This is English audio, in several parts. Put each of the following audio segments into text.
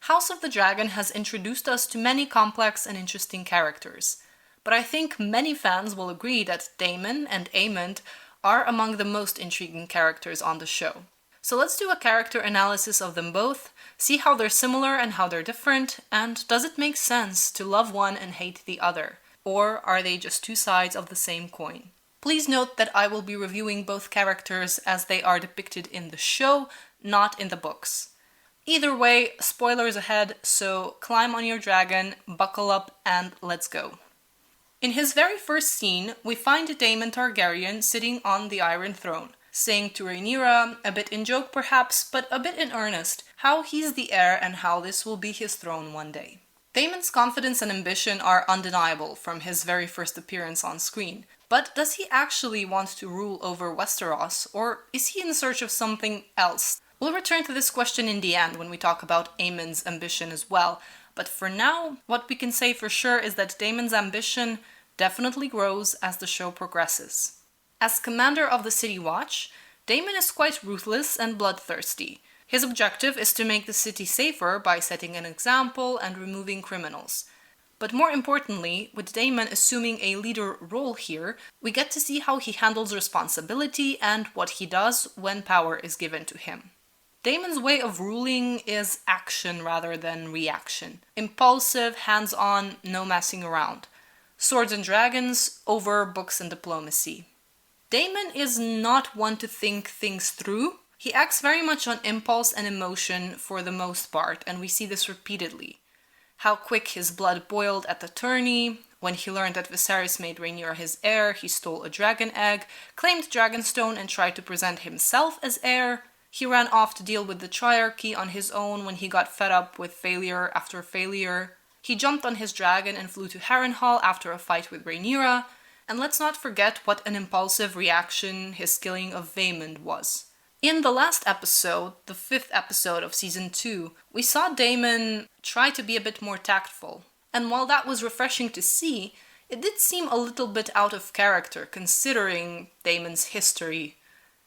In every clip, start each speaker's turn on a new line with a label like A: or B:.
A: House of the Dragon has introduced us to many complex and interesting characters, but I think many fans will agree that Daemon and Aemond are among the most intriguing characters on the show. So let's do a character analysis of them both, see how they're similar and how they're different, and does it make sense to love one and hate the other? Or are they just two sides of the same coin? Please note that I will be reviewing both characters as they are depicted in the show, not in the books. Either way, spoilers ahead, so climb on your dragon, buckle up, and let's go. In his very first scene, we find Daemon Targaryen sitting on the Iron Throne, saying to Rhaenyra, a bit in joke perhaps, but a bit in earnest, how he's the heir and how this will be his throne one day. Daemon's confidence and ambition are undeniable from his very first appearance on screen, but does he actually want to rule over Westeros, or is he in search of something else? We'll return to this question in the end when we talk about Aemond's ambition as well, but for now, what we can say for sure is that Daemon's ambition definitely grows as the show progresses. As commander of the City Watch, Daemon is quite ruthless and bloodthirsty. His objective is to make the city safer by setting an example and removing criminals. But more importantly, with Daemon assuming a leader role here, we get to see how he handles responsibility and what he does when power is given to him. Daemon's way of ruling is action rather than reaction. Impulsive, hands-on, no messing around. Swords and dragons over books and diplomacy. Daemon is not one to think things through. He acts very much on impulse and emotion for the most part, and we see this repeatedly. How quick his blood boiled at the tourney. When he learned that Viserys made Rhaenyra his heir, he stole a dragon egg, claimed Dragonstone and tried to present himself as heir. He ran off to deal with the Triarchy on his own when he got fed up with failure after failure. He jumped on his dragon and flew to Harrenhal after a fight with Rhaenyra. And let's not forget what an impulsive reaction his killing of Vaemond was. In the last episode, the 5th episode of Season 2, we saw Daemon try to be a bit more tactful. And while that was refreshing to see, it did seem a little bit out of character considering Daemon's history.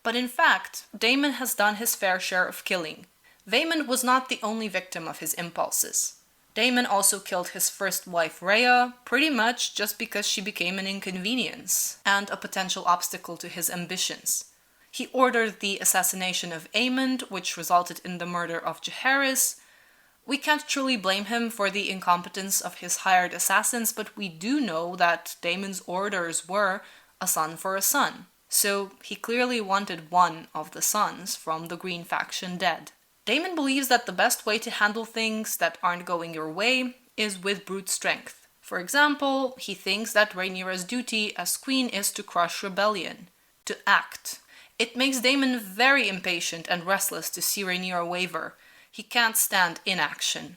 A: But in fact, Daemon has done his fair share of killing. Vaemond was not the only victim of his impulses. Daemon also killed his first wife Rhea, pretty much just because she became an inconvenience and a potential obstacle to his ambitions. He ordered the assassination of Aemond, which resulted in the murder of Jaehaerys. We can't truly blame him for the incompetence of his hired assassins, but we do know that Daemon's orders were a son for a son. So he clearly wanted one of the sons from the Green faction dead. Daemon believes that the best way to handle things that aren't going your way is with brute strength. For example, he thinks that Rhaenyra's duty as queen is to crush rebellion, to act. It makes Daemon very impatient and restless to see Rhaenyra waver. He can't stand inaction.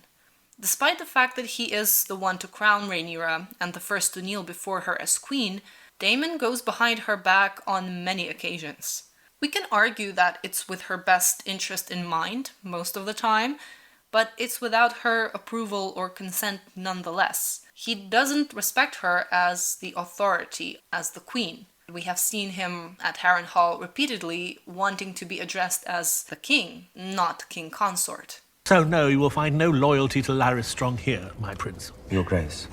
A: Despite the fact that he is the one to crown Rhaenyra and the first to kneel before her as queen, Daemon goes behind her back on many occasions. We can argue that it's with her best interest in mind most of the time, but it's without her approval or consent nonetheless. He doesn't respect her as the authority, as the queen. We have seen him at Harrenhal repeatedly wanting to be addressed as the king, not king consort.
B: So no, you will find no loyalty to Larys Strong here, my prince.
C: Your Grace.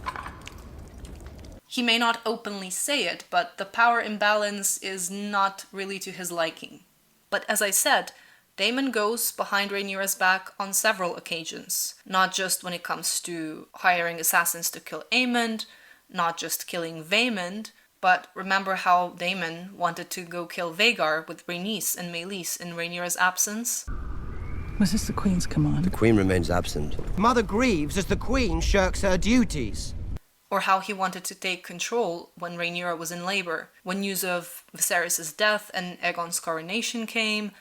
A: He may not openly say it, but the power imbalance is not really to his liking. But as I said, Daemon goes behind Rhaenyra's back on several occasions, not just when it comes to hiring assassins to kill Aemond, not just killing Vaemond, but remember how Daemon wanted to go kill Vhagar with Rhaenys and Meleys in Rhaenyra's absence?
D: Was this the Queen's command?
C: The Queen remains absent.
E: Mother grieves as the Queen shirks her duties.
A: Or how he wanted to take control when Rhaenyra was in labor, when news of Viserys' death and Aegon's coronation came.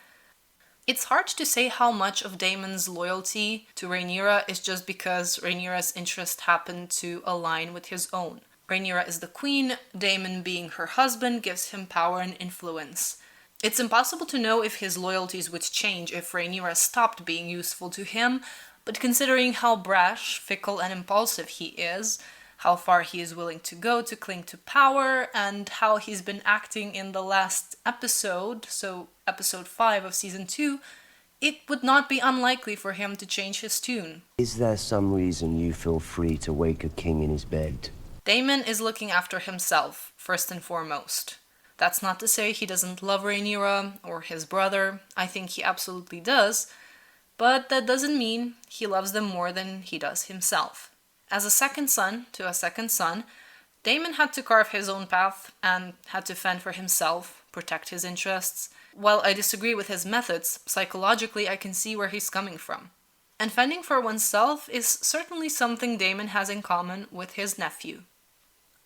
A: It's hard to say how much of Daemon's loyalty to Rhaenyra is just because Rhaenyra's interest happened to align with his own. Rhaenyra is the queen, Daemon being her husband gives him power and influence. It's impossible to know if his loyalties would change if Rhaenyra stopped being useful to him, but considering how brash, fickle and impulsive he is, how far he is willing to go to cling to power, and how he's been acting in the last episode, so episode 5 of season 2, it would not be unlikely for him to change his tune.
C: Is there some reason you feel free to wake a king in his bed?
A: Daemon is looking after himself, first and foremost. That's not to say he doesn't love Rhaenyra or his brother. I think he absolutely does. But that doesn't mean he loves them more than he does himself. As a second son to a second son, Daemon had to carve his own path and had to fend for himself, protect his interests. While I disagree with his methods, psychologically I can see where he's coming from. And fending for oneself is certainly something Daemon has in common with his nephew.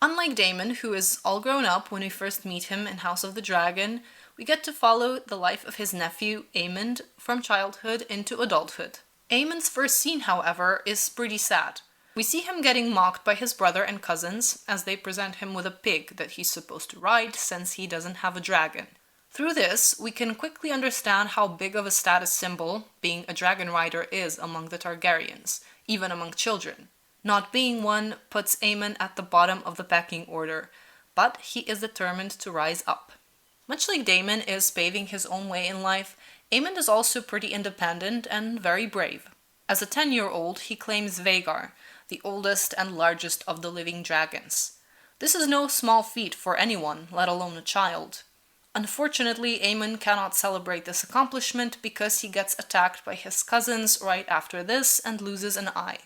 A: Unlike Daemon, who is all grown up when we first meet him in House of the Dragon, we get to follow the life of his nephew, Aemond, from childhood into adulthood. Aemond's first scene, however, is pretty sad. We see him getting mocked by his brother and cousins as they present him with a pig that he's supposed to ride since he doesn't have a dragon. Through this, we can quickly understand how big of a status symbol being a dragon rider is among the Targaryens, even among children. Not being one puts Aemond at the bottom of the pecking order, but he is determined to rise up. Much like Daemon is paving his own way in life, Aemond is also pretty independent and very brave. As a 10-year-old, he claims Vhagar, the oldest and largest of the living dragons. This is no small feat for anyone, let alone a child. Unfortunately, Aemond cannot celebrate this accomplishment because he gets attacked by his cousins right after this and loses an eye.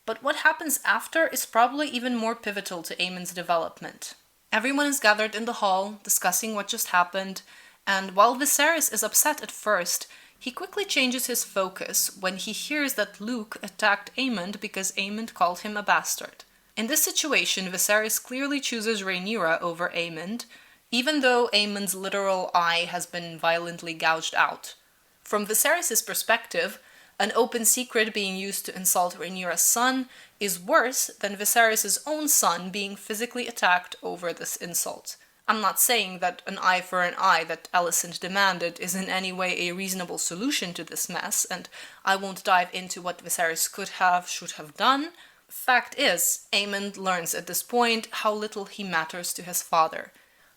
A: But what happens after is probably even more pivotal to Aemond's development. Everyone is gathered in the hall, discussing what just happened, and while Viserys is upset at first, he quickly changes his focus when he hears that Luke attacked Aemond because Aemond called him a bastard. In this situation, Viserys clearly chooses Rhaenyra over Aemond, even though Aemond's literal eye has been violently gouged out. From Viserys' perspective, an open secret being used to insult Rhaenyra's son is worse than Viserys' own son being physically attacked over this insult. I'm not saying that an eye for an eye that Alicent demanded is in any way a reasonable solution to this mess, and I won't dive into what Viserys could have, should have done. Fact is, Aemond learns at this point how little he matters to his father.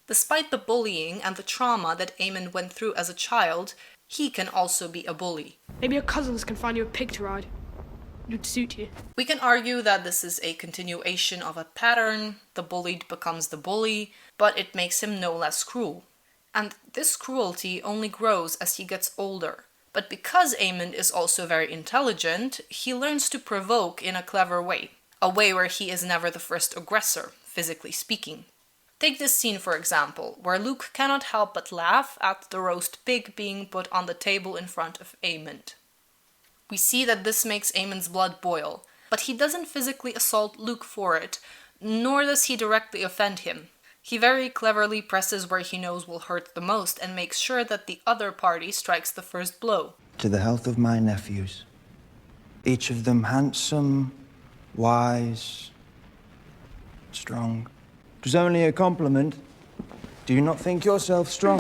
A: Despite the bullying and the trauma that Aemond went through as a child, he can also be a bully.
F: Maybe your cousins can find you a pig to ride. It would suit you.
A: We can argue that this is a continuation of a pattern, the bullied becomes the bully, but it makes him no less cruel. And this cruelty only grows as he gets older. But because Aemond is also very intelligent, he learns to provoke in a clever way, a way where he is never the first aggressor, physically speaking. Take this scene, for example, where Luke cannot help but laugh at the roast pig being put on the table in front of Aemond. We see that this makes Aemond's blood boil, but he doesn't physically assault Luke for it, nor does he directly offend him. He very cleverly presses where he knows will hurt the most and makes sure that the other party strikes the first blow.
G: To the health of my nephews, each of them handsome, wise, strong. It was only a compliment. Do you not think yourself strong?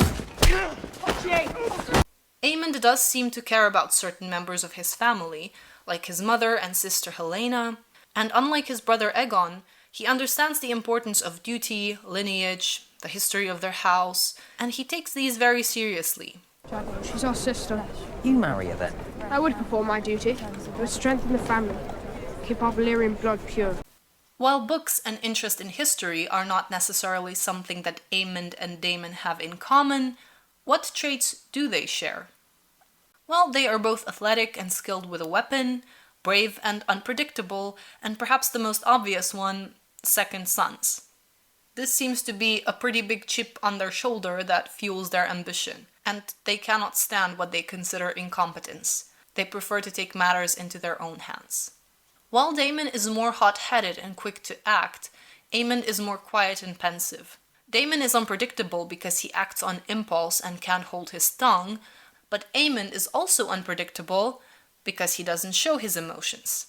A: Aemond does seem to care about certain members of his family, like his mother and sister Helena, and unlike his brother Aegon, he understands the importance of duty, lineage, the history of their house, and he takes these very seriously.
F: She's our sister.
E: You marry her then.
F: I would perform my duty. It would strengthen the family. Keep our Valyrian blood pure.
A: While books and interest in history are not necessarily something that Aemond and Daemon have in common, what traits do they share? Well, they are both athletic and skilled with a weapon, brave and unpredictable, and perhaps the most obvious one, second sons. This seems to be a pretty big chip on their shoulder that fuels their ambition, and they cannot stand what they consider incompetence. They prefer to take matters into their own hands. While Daemon is more hot-headed and quick to act, Aemond is more quiet and pensive. Daemon is unpredictable because he acts on impulse and can't hold his tongue, but Aemond is also unpredictable because he doesn't show his emotions.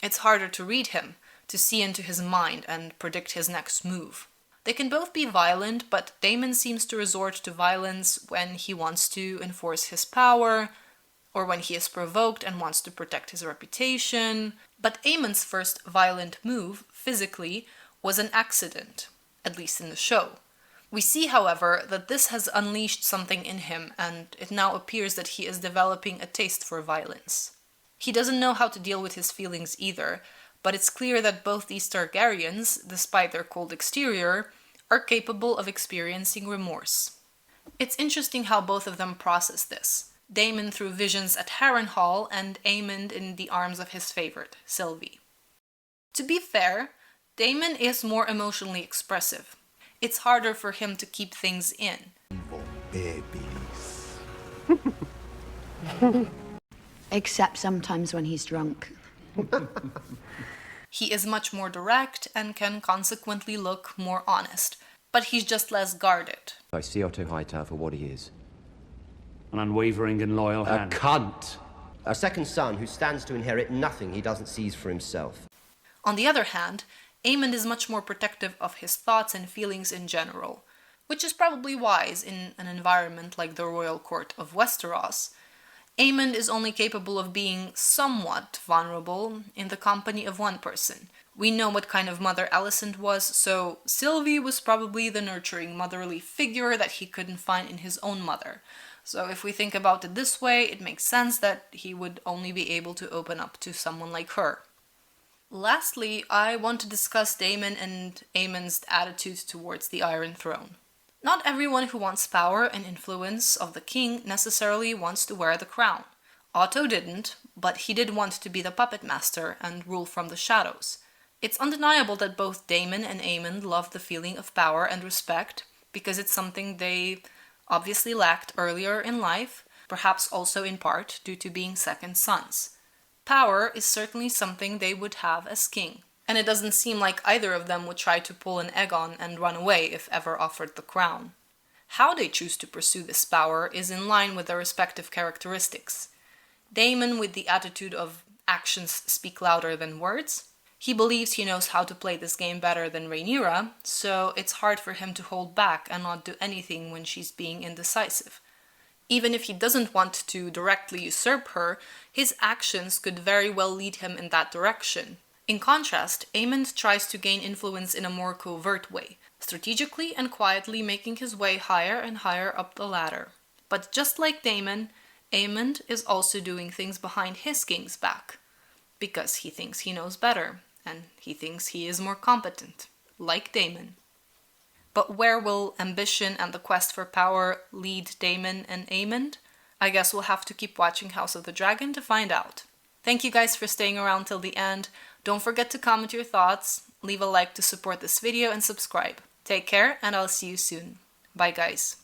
A: It's harder to read him, to see into his mind and predict his next move. They can both be violent, but Daemon seems to resort to violence when he wants to enforce his power, or when he is provoked and wants to protect his reputation. But Aemond's first violent move, physically, was an accident, at least in the show. We see, however, that this has unleashed something in him, and it now appears that he is developing a taste for violence. He doesn't know how to deal with his feelings either, but it's clear that both these Targaryens, despite their cold exterior, are capable of experiencing remorse. It's interesting how both of them process this. Daemon through visions at Harrenhal, and Aemond in the arms of his favorite, Sylvie. To be fair, Daemon is more emotionally expressive. It's harder for him to keep things in.
H: Babies. Except sometimes when he's drunk.
A: He is much more direct and can consequently look more honest, but he's just less guarded.
C: I see Otto Hightower for what he is.
I: An unwavering and loyal
C: A
I: hand.
C: cunt! A second son who stands to inherit nothing he doesn't seize for himself.
A: On the other hand, Aemond is much more protective of his thoughts and feelings in general, which is probably wise in an environment like the royal court of Westeros. Aemond is only capable of being somewhat vulnerable in the company of one person. We know what kind of mother Alicent was, so Sylvie was probably the nurturing motherly figure that he couldn't find in his own mother. So if we think about it this way, it makes sense that he would only be able to open up to someone like her. Lastly, I want to discuss Daemon and Aemond's attitude towards the Iron Throne. Not everyone who wants power and influence of the king necessarily wants to wear the crown. Otto didn't, but he did want to be the puppet master and rule from the shadows. It's undeniable that both Daemon and Aemond love the feeling of power and respect, because it's something they obviously lacked earlier in life, perhaps also in part due to being second sons. Power is certainly something they would have as king, and it doesn't seem like either of them would try to pull an Aegon and run away if ever offered the crown. How they choose to pursue this power is in line with their respective characteristics. Daemon with the attitude of actions speak louder than words. He believes he knows how to play this game better than Rhaenyra, so it's hard for him to hold back and not do anything when she's being indecisive. Even if he doesn't want to directly usurp her, his actions could very well lead him in that direction. In contrast, Aemond tries to gain influence in a more covert way, strategically and quietly making his way higher and higher up the ladder. But just like Daemon, Aemond is also doing things behind his king's back, because he thinks he knows better, and he thinks he is more competent, like Daemon. But where will ambition and the quest for power lead Daemon and Aemond? I guess we'll have to keep watching House of the Dragon to find out. Thank you guys for staying around till the end. Don't forget to comment your thoughts, leave a like to support this video, and subscribe. Take care, and I'll see you soon. Bye guys.